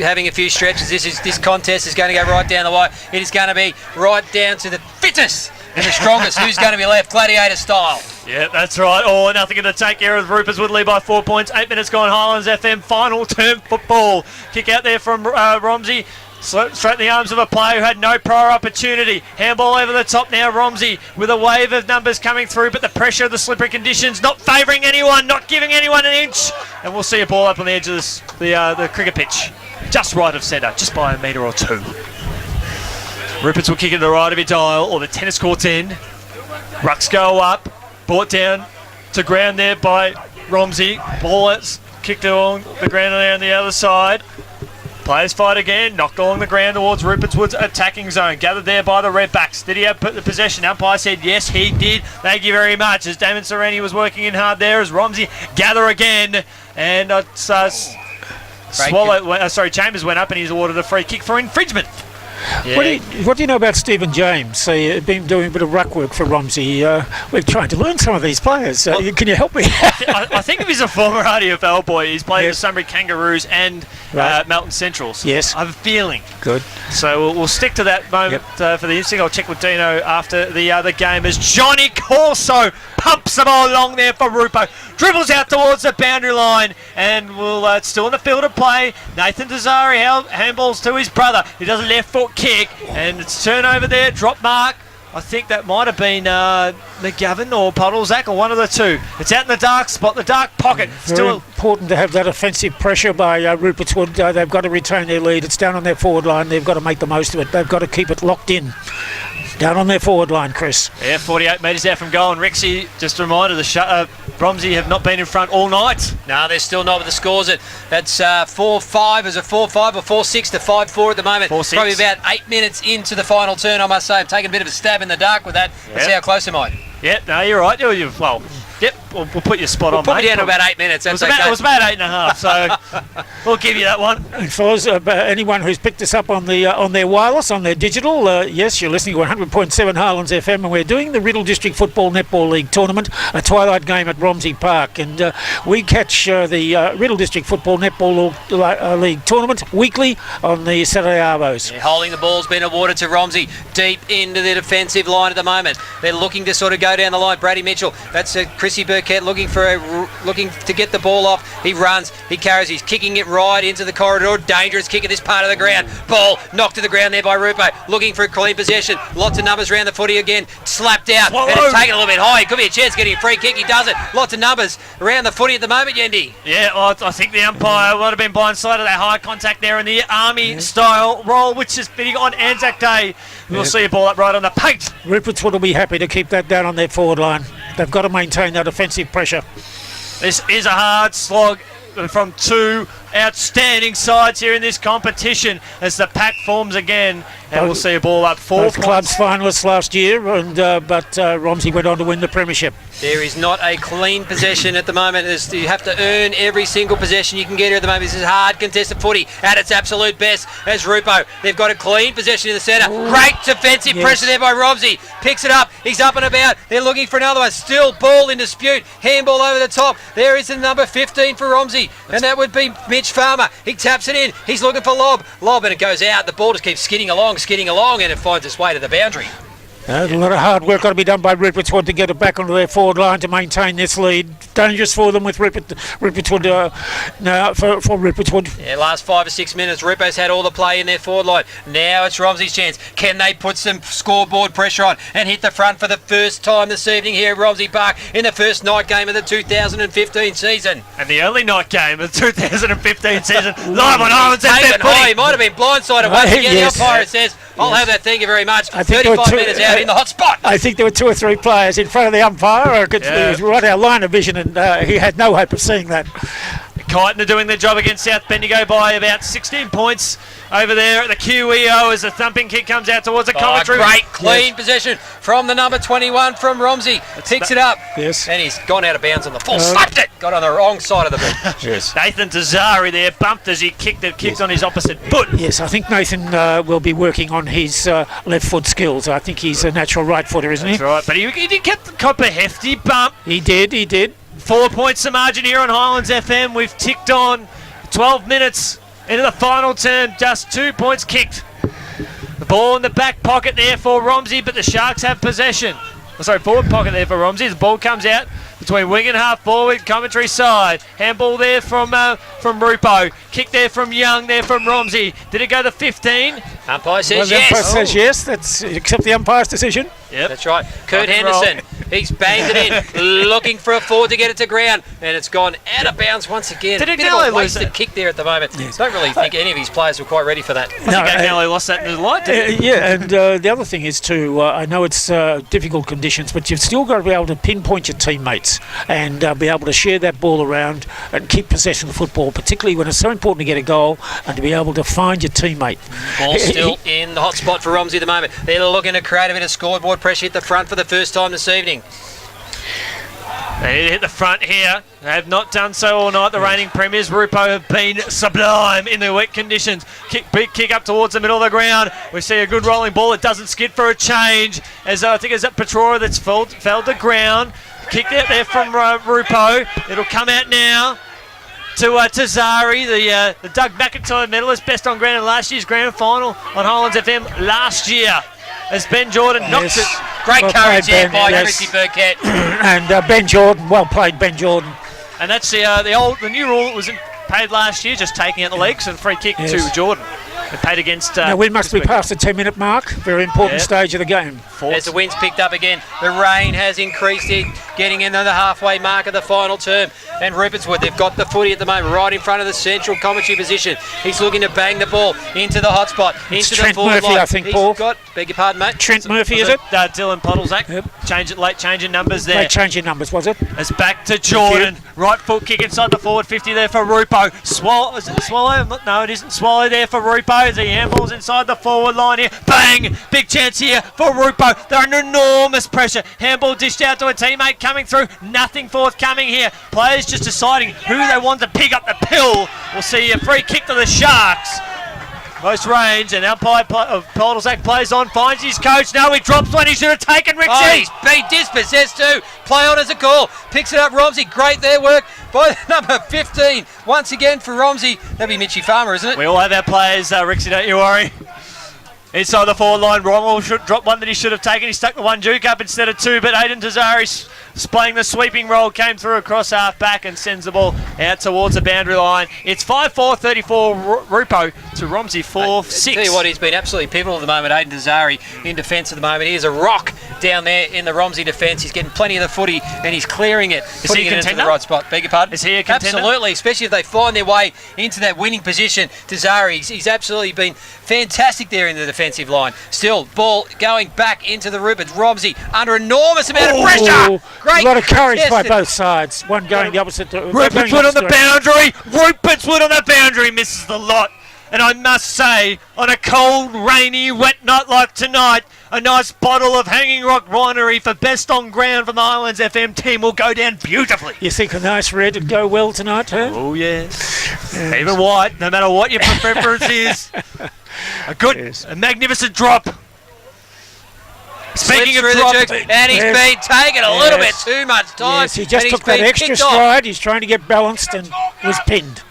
having a few stretches. This contest is going to go right down the wire. It is going to be right down to the fittest and the strongest. Who's going to be left, gladiator style? Yeah, that's right. All or nothing in the take here of Rupertswood lead by 4 points. 8 minutes gone. Highlands FM final term football. Kick out there from Romsey. Straight in the arms of a player who had no prior opportunity. Handball over the top now. Romsey with a wave of numbers coming through, but the pressure of the slippery conditions not favouring anyone, not giving anyone an inch. And we'll see a ball up on the edge of the cricket pitch. Just right of centre, just by a metre or two. Ruperts will kick it to the right of your dial, or the tennis court's end. Rucks go up, brought down to ground there by Romsey. Ball is kicked along the ground there on the other side. Players fight again, knocked along the ground towards Rupertswood's attacking zone. Gathered there by the Redbacks. Did he have the possession? Umpire said yes, he did. Thank you very much. As Damon Sereni was working in hard there, as Romsey gather again. And Chambers went up and he's awarded a free kick for infringement. Yeah. What do you know about Stephen James? He's been doing a bit of ruck work for Romsey. We're trying to learn some of these players. Can you help me? I think if he's a former RDFL boy, he's played with Sunbury Kangaroos and Melton Centrals. Yes. I have a feeling. Good. So we'll stick to that moment for the instinct. I'll check with Dino after the game as Johnny Corso pumps the ball along there for Rupo. Dribbles out towards the boundary line and it's still in the field of play. Nathan Desari handballs to his brother. He does a left foot kick and it's turnover there, drop mark. I think that might have been McGavin or Puddlezak or one of the two. It's out in the dark spot, the dark pocket. Very important to have that offensive pressure by Rupertswood. They've got to retain their lead. It's down on their forward line. They've got to make the most of it. They've got to keep it locked in. Down on their forward line, Chris. Yeah, 48 metres out from goal. And Rexy, just a reminder, Romsey have not been in front all night. No, they're still not with the scores. That's 4-5. Is it 4-5 or 4-6 to 5-4 at the moment? 4-6. Probably about 8 minutes into the final turn, I must say. I'm taking a bit of a stab in the dark with that. Let's see how close am I. Yeah, no, you're right. We'll put your spot on, Put mate. me down to about 8 minutes. That's it was about 8.5, so we'll give you that one. And fellas, anyone who's picked us up on their wireless, on their digital, yes, you're listening to 100.7 Harlands FM, and we're doing the Riddle District Football Netball League Tournament, a twilight game at Romsey Park, and we catch the Riddle District Football Netball League Tournament weekly on the Saturday Arvos. Yeah, holding the ball's been awarded to Romsey deep into the defensive line at the moment. They're looking to sort of go down the line. Brady Mitchell, that's Chrissy Burkett looking to get the ball off. He runs, he carries, he's kicking it right into the corridor. Dangerous kick at this part of the ground. Ball knocked to the ground there by Rupo, looking for a clean possession. Lots of numbers around the footy again. Slapped out and it's taken a little bit high. It could be a chance getting a free kick. He does it. Lots of numbers around the footy at the moment, Yendi. Yeah, I think the umpire might have been blindsided. That high contact there in the Army style roll, which is fitting on Anzac Day. We'll see a ball up right on the paint. Rupertswood will be happy to keep that down on their forward line. They've got to maintain that offensive pressure. This is a hard slog from two outstanding sides here in this competition as the pack forms again, and we'll see a ball up 4 both points. Clubs finalists last year, and but Romsey went on to win the premiership. There is not a clean possession at the moment. You have to earn every single possession you can get here at the moment. This is hard contested footy at its absolute best. As Rupo, they've got a clean possession in the centre. Great defensive pressure there by Romsey. Picks it up. He's up and about. They're looking for another one. Still ball in dispute. Handball over the top. There is the number 15 for Romsey, and that would be Mitch Farmer. He taps it in. He's looking for lob, and it goes out. The ball just keeps skidding along, and it finds its way to the boundary. A lot of hard work got to be done by Rupertswood to get it back onto their forward line to maintain this lead. Dangerous for them with Rupertswood now for Rupertswood. Yeah, last 5 or 6 minutes, Rupert's had all the play in their forward line. Now it's Romsey's chance. Can they put some scoreboard pressure on and hit the front for the first time this evening here at Romsey Park in the first night game of the 2015 season? And the only night game of the 2015 season, live on Highlands FM. He might have been blindsided once again. The umpire says, I'll have that, thank you very much. 35 minutes out in the hot spot. I think there were 2 or 3 players in front of the umpire. It was right our line of vision, and he had no hope of seeing that. Kyneton are doing their job against South Bendigo by about 16 points over there at the QEO as the thumping kick comes out towards the commentary. Great clean possession from the number 21 from Romsey. Picks it up. Yes. And he's gone out of bounds on the full. Slapped it. Got on the wrong side of the boot. Yes. Nathan Tazari there bumped as he kicked it. Kicked on his opposite foot. Yes, I think Nathan will be working on his left foot skills. I think he's a natural right footer, isn't he? That's right. But he did get a hefty bump. He did. 4 points the margin here on Highlands FM. We've ticked on 12 minutes into the final term. Just 2 points kicked. The ball in the back pocket there for Romsey, but the Sharks have possession. Forward pocket there for Romsey. The ball comes out between wing and half forward, commentary side. Handball there from Rupo. Kick there from Young, there from Romsey. Did it go to 15? Umpire says Well, the yes. umpire says yes. That's accept the umpire's decision. Yep. That's right. Kurt Rock and roll. Henderson. He's banged it in, looking for a forward to get it to ground, and it's gone out of bounds once again. Did a bit Agnello of a lose wasted it? kick there at the moment. Yes. Don't really think any of his players were quite ready for that. I think Agnello lost that in the light, didn't he? Yeah, and the other thing is too, I know it's difficult conditions, but you've still got to be able to pinpoint your teammates and be able to share that ball around and keep possession of the football, particularly when it's so important to get a goal and to be able to find your teammate. Ball still in the hot spot for Romsey at the moment. They're looking to create a bit of scoreboard pressure at the front for the first time this evening. They need to hit the front here. They have not done so all night. The reigning premiers, Rupo, have been sublime in the wet conditions. Big kick up towards the middle of the ground. We see a good rolling ball. It doesn't skid for a change. As I think it's that Petrora that's fell to ground. Kick out there from Rupo. It'll come out now to Zari, the Doug McIntyre medalist, best on ground in last year's grand final on Highlands FM last year. As Ben Jordan knocks it. Great Well courage played, there Ben, by yes. Chrissy Burkett. And Ben Jordan, well played, Ben Jordan. And that's the new rule that was paid last year, just taking out the legs and free kick Yes. to Jordan. It paid against. Now we must be past the 10-minute mark. Very important Yep. stage of the game. As the wind's picked up again, the rain has increased it, getting into the halfway mark of the final term. And Rupertswood, they've got the footy at the moment, right in front of the central commentary position. He's looking to bang the ball into the hot spot, It's into Trent the forward Murphy, line. I think, He's Paul. beg your pardon, mate. Trent Murphy, is it? Dylan Podolzak. Yep. Late change in numbers there. They changed your numbers, was it? It's back to Jordan. Right foot kick inside the forward 50 there for Rupo. Is it Swallow? No, it isn't Swallow there for Rupo as he handballs inside the forward line here. Bang! Big chance here for Rupo. They're under enormous pressure. Handball dished out to a teammate coming through. Nothing forthcoming here. Players just deciding who they want to pick up the pill. We'll see a free kick to the Sharks. Most range, and umpire Podolzak plays on, finds his coach. Now he drops one he should have taken, Richie. Oh, he's been dispossessed too. Play on as a call. Picks it up, Romsey. Great there work by number 15. Once again for Romsey. That'd be Mitchie Farmer, isn't it? We all have our players, Rixie, don't you worry. Inside the forward line, Rommel should drop one that he should have taken. He stuck the one Duke up instead of two, but Aiden Tazari playing the sweeping roll, came through across half back and sends the ball out towards the boundary line. It's 5-4, 34 Rupo to Romsey 4-6. Tell you what, he's been absolutely pivotal at the moment, Aiden Tazari, in defence at the moment. He is a rock down there in the Romsey defence. He's getting plenty of the footy and he's clearing it, putting he it a into the contender? right spot. Beg your pardon? Is he a contender? Absolutely, especially if they find their way into that winning position. Tazari, he's absolutely been fantastic there in the defensive line. Still, ball going back into the Ruperts. Romsey under enormous amount of pressure. Great A lot of courage by contested. both sides. One going the opposite. Rupertswood on the boundary. Rupertswood on the boundary misses the lot. And I must say, on a cold, rainy, wet night like tonight, a nice bottle of Hanging Rock Winery for best on ground from the Highlands FM team will go down beautifully. You think a nice red would go well tonight, huh? Oh, yes. Even white, no matter what your preference is. A good, Yes. a magnificent drop. Speaking Slips of through drop, the Duke, and he's been taking a little bit Yes. too much time. Yes, he just and took he's that been extra kicked off. stride. He's trying to get balanced and was pinned.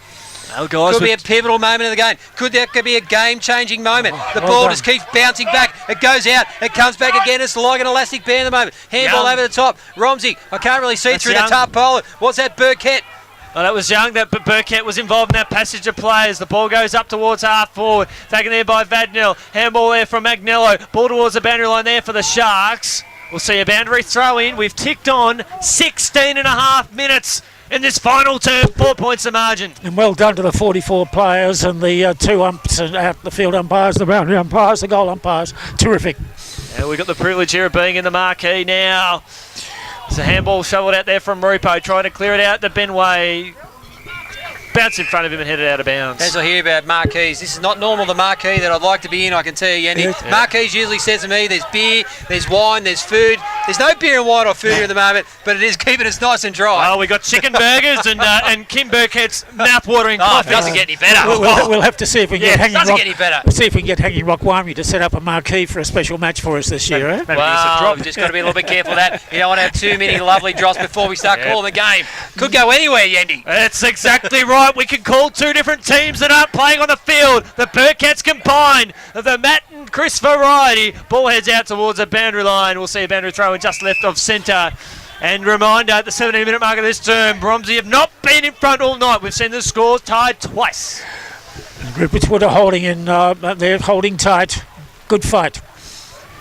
well, guys, Could be a pivotal moment of the game. Could be a game-changing moment. The well ball done. just keeps bouncing back. It goes out. It comes back again. It's like an elastic band at the moment. Handball Young. over the top. Romsey, I can't really see That's through Young. the tarpaulin. What's that, Burkett? oh, that was Young. That Burkett was involved in that passage of players. The ball goes up towards half forward. Taken there by Vadnil. Handball there from Agnello. Ball towards the boundary line there for the Sharks. We'll see a boundary throw in. We've ticked on 16 and a half minutes in this final term. 4 points the margin. And well done to the 44 players and the two umps out the field umpires, the boundary umpires, the goal umpires. Terrific. And we've got the privilege here of being in the marquee now. It's a handball shoveled out there from Rupo, trying to clear it out to Benway. Bounced in front of him and headed out of bounds. As I hear about marquees, this is not normal the marquee that I'd like to be in, I can tell you, Andy. Yeah. Marquees usually says to me, there's beer, there's wine, there's food, There's no beer and wine or food here at the moment, but it is keeping us nice and dry. Well, we got chicken burgers and Kim Burkett's mouth-watering Oh, coffee. it doesn't get any better. We'll have to see if we can get Hanging doesn't Rock. get any better. See if we can get Hanging Rock Winery to set up a marquee for a special match for us this year. Eh? Well, we've just got to be a little bit careful of that. You don't want to have too many lovely drops before we start calling the game. Could go anywhere, Yendi. That's exactly right. We can call two different teams that aren't playing on the field. The Burketts combined. The Matt and Chris variety. Ball heads out towards the boundary line. We'll see a boundary throw in just left of centre. And reminder, at the 17-minute mark of this term, Bromsey have not been in front all night. We've seen the scores tied twice. Rupertswood are holding in. They're holding tight. Good fight.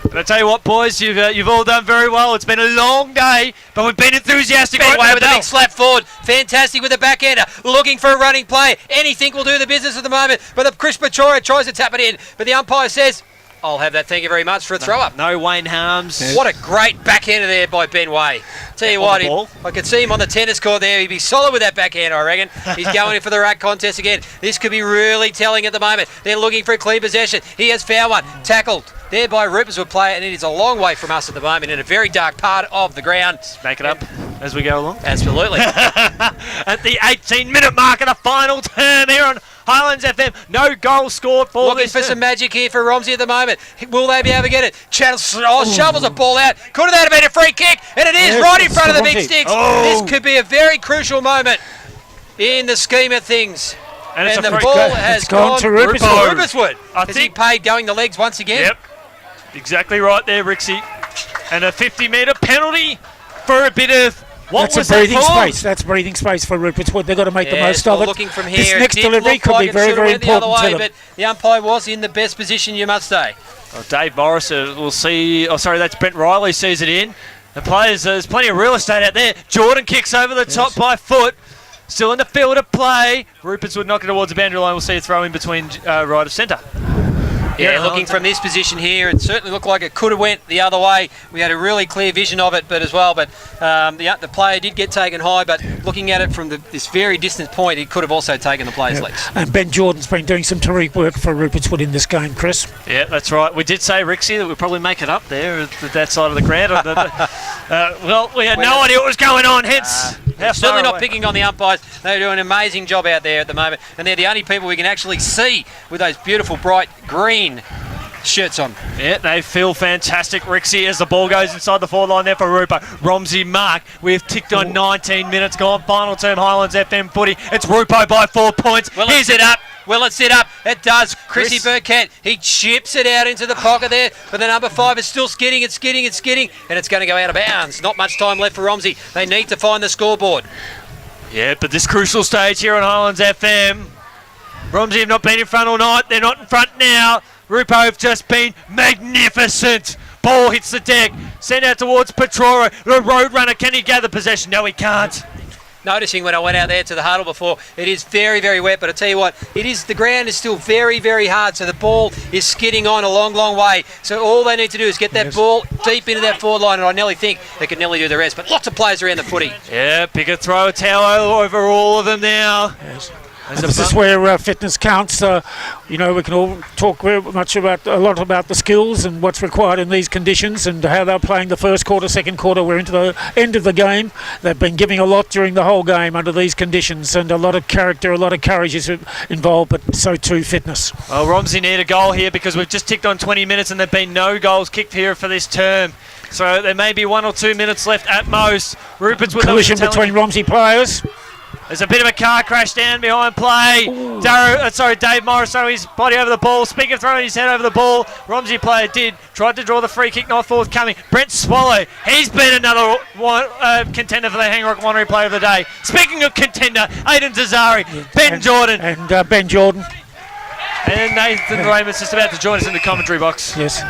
But I tell you what, boys, you've all done very well. It's been a long day, but we've been enthusiastic. Been right away from with the a bell. big slap forward. Fantastic with the back ender. Looking for a running play. Anything will do the business at the moment. But the Chris Pachoria tries to tap it in. But the umpire says, I'll have that, thank you very much, for a throw-up. No Wayne Harms. Yeah. What a great backhander there by Ben Way. Tell you On what, the ball. I could see him on the tennis court there. He'd be solid with that backhand, I reckon. He's going in for the rack contest again. This could be really telling at the moment. They're looking for a clean possession. He has found one. Tackled there by Rupertswood player, and it is a long way from us at the moment in a very dark part of the ground. Make it up as we go along. Absolutely. At the 18-minute mark of the final term here on Highlands FM. No goal scored for Looking this for term. some magic here for Romsey at the moment. Will they be able to get it? Shovels a ball out. Could have been a free kick, and it is Yes, right in it's front of the big Romsey. sticks. Oh. This could be a very crucial moment in the scheme of things. And it's And a the free ball kick. has It's gone to Rupertswood. Rupertswood. I Has he think- paid going the legs once again? Yep, exactly right there, Rixie. And a 50-metre penalty for a bit of... What That's a was that breathing for? space. That's breathing space for Rupertswood. They've got to make the most of it. Looking from This here, next it did delivery look could like be it very, should have very went the other important to way, them. but the umpire was in the best position, you must say. Well, Dave Morris will see... Oh, sorry, that's Brent Riley sees it in. The players, there's plenty of real estate out there. Jordan kicks over the top by foot. Still in the field of play. Ruperts would knock it towards the boundary line. We'll see a throw in between right of centre. Yeah, looking from this position here, it certainly looked like it could have went the other way. We had a really clear vision of it, but the player did get taken high. But looking at it from this very distant point, he could have also taken the player's legs. And Ben Jordan's been doing some terrific work for Rupertswood in this game, Chris. Yeah, that's right. We did say, Rixie, that we'd probably make it up there at that side of the ground. Well, we had no idea what was going on, hence... how Certainly far not away. picking on the umpires. They're doing an amazing job out there at the moment, and they're the only people we can actually see with those beautiful bright green shirts on. Yeah, they feel fantastic, Rixie, as the ball goes inside the forward line there for Ruper. Romsey mark. We've ticked on 19 minutes gone. Final term Highlands FM footy. It's Rupo by 4 points. Here's it up. Will it sit up? It does. Chrissy Chris. Burkett, he chips it out into the pocket there, but the number 5 is still skidding, it's skidding, and it's going to go out of bounds. Not much time left for Romsey. They need to find the scoreboard. Yeah, but this crucial stage here on Highlands FM. Romsey have not been in front all night. They're not in front now. Rupo have just been magnificent. Ball hits the deck. Sent out towards Petrora. The Roadrunner, can he gather possession? No, he can't. Noticing when I went out there to the huddle before, it is very, very wet, but I tell you what, the ground is still very, very hard, so the ball is skidding on a long, long way. So all they need to do is get that ball deep into that forward line, and I nearly think they could nearly do the rest. But lots of players around the footy. Yeah, bigger throw towel over all of them now. Yes. And this is where fitness counts. We can all talk very much about a lot about the skills and what's required in these conditions and how they're playing the first quarter, second quarter. We're into the end of the game. They've been giving a lot during the whole game under these conditions, and a lot of character, a lot of courage is involved, but so too fitness. Well, Romsey need a goal here because we've just ticked on 20 minutes and there have been no goals kicked here for this term. So there may be 1 or 2 minutes left at most. Rupert's with Collision between Romsey players. There's a bit of a car crash down behind play. Dave Morris throwing his body over the ball. Speaker throwing his head over the ball. Romsey player tried to draw the free kick, not forthcoming. Brent Swallow, he's been another contender for the Hangrock Winery Player of the Day. Speaking of contender, Aidan Zazari, Ben Jordan. And Ben Jordan. And Nathan Raymond's just about to join us in the commentary box. Yes.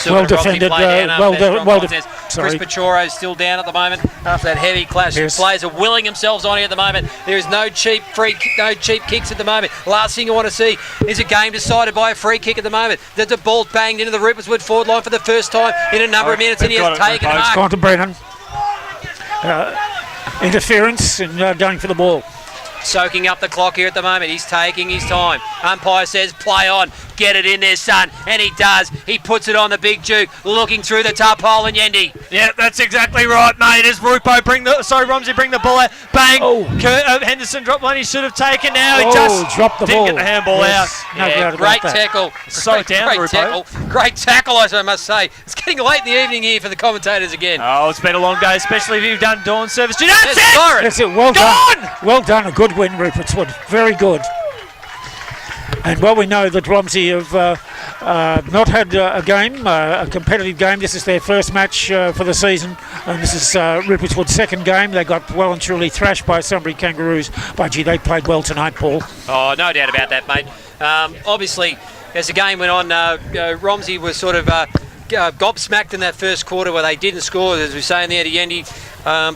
Still Well got a Romsey defended, play down well after that de- strong well de- contest. sorry. Chris Pachoro is still down at the moment after that heavy clash. Yes. Players are willing themselves on here at the moment. There is no cheap kicks at the moment. Last thing I want to see is a game decided by a free kick at the moment. There's a ball banged into the Rupertswood forward line for the first time in a number of minutes, and he has taken a It's mark. gone to Brennan. Interference and going for the ball. soaking up the clock here at the moment. He's taking his time. Umpire says, play on. Get it in there, son. And he does. He puts it on the big Duke, looking through the top hole, and Yendi. Yeah, that's exactly right, mate. As Romsey bring the ball out. Bang. Oh. Henderson dropped one he should have taken now. He Oh, just dropped the didn't ball. get the handball Yes, out. no Yeah, doubt great about that. tackle. Slow it down, great Rupo. tackle. Great tackle, I must say. It's getting late in the evening here for the commentators again. Oh, it's been a long day, especially if you've done dawn service. That's Let's it! score it. That's it. Well done. Well done. A good win, Rupertswood. Very good. And while we know that Romsey have not had a game, a competitive game, this is their first match for the season, and this is Rupertswood's second game. They got well and truly thrashed by Sunbury Kangaroos. But gee, they played well tonight, Paul. Oh, no doubt about that, mate. Obviously, as the game went on, Romsey was sort of gobsmacked in that first quarter where they didn't score, as we were saying there to Yendi.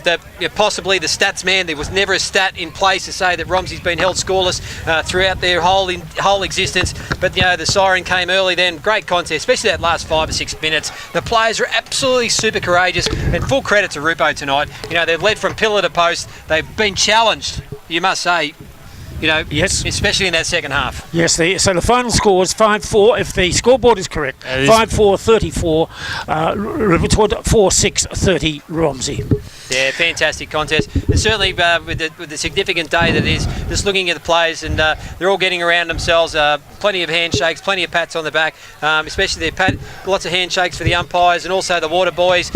That possibly the stats man, there was never a stat in place to say that Romsey's been held scoreless throughout their whole existence. But the siren came early then. Great contest, especially that last 5 or 6 minutes. The players were absolutely super courageous, and full credit to Rupo tonight. They've led from pillar to post. They've been challenged, you must say. Yes. Especially in that second half. Yes, so the final score is 5-4, if the scoreboard is correct. 5-4-34, Rupertswood, 4-6-30, Romsey. Yeah, fantastic contest. And certainly with the significant day that it is, just looking at the players, and they're all getting around themselves. Plenty of handshakes, plenty of pats on the back, especially lots of handshakes for the umpires and also the water boys.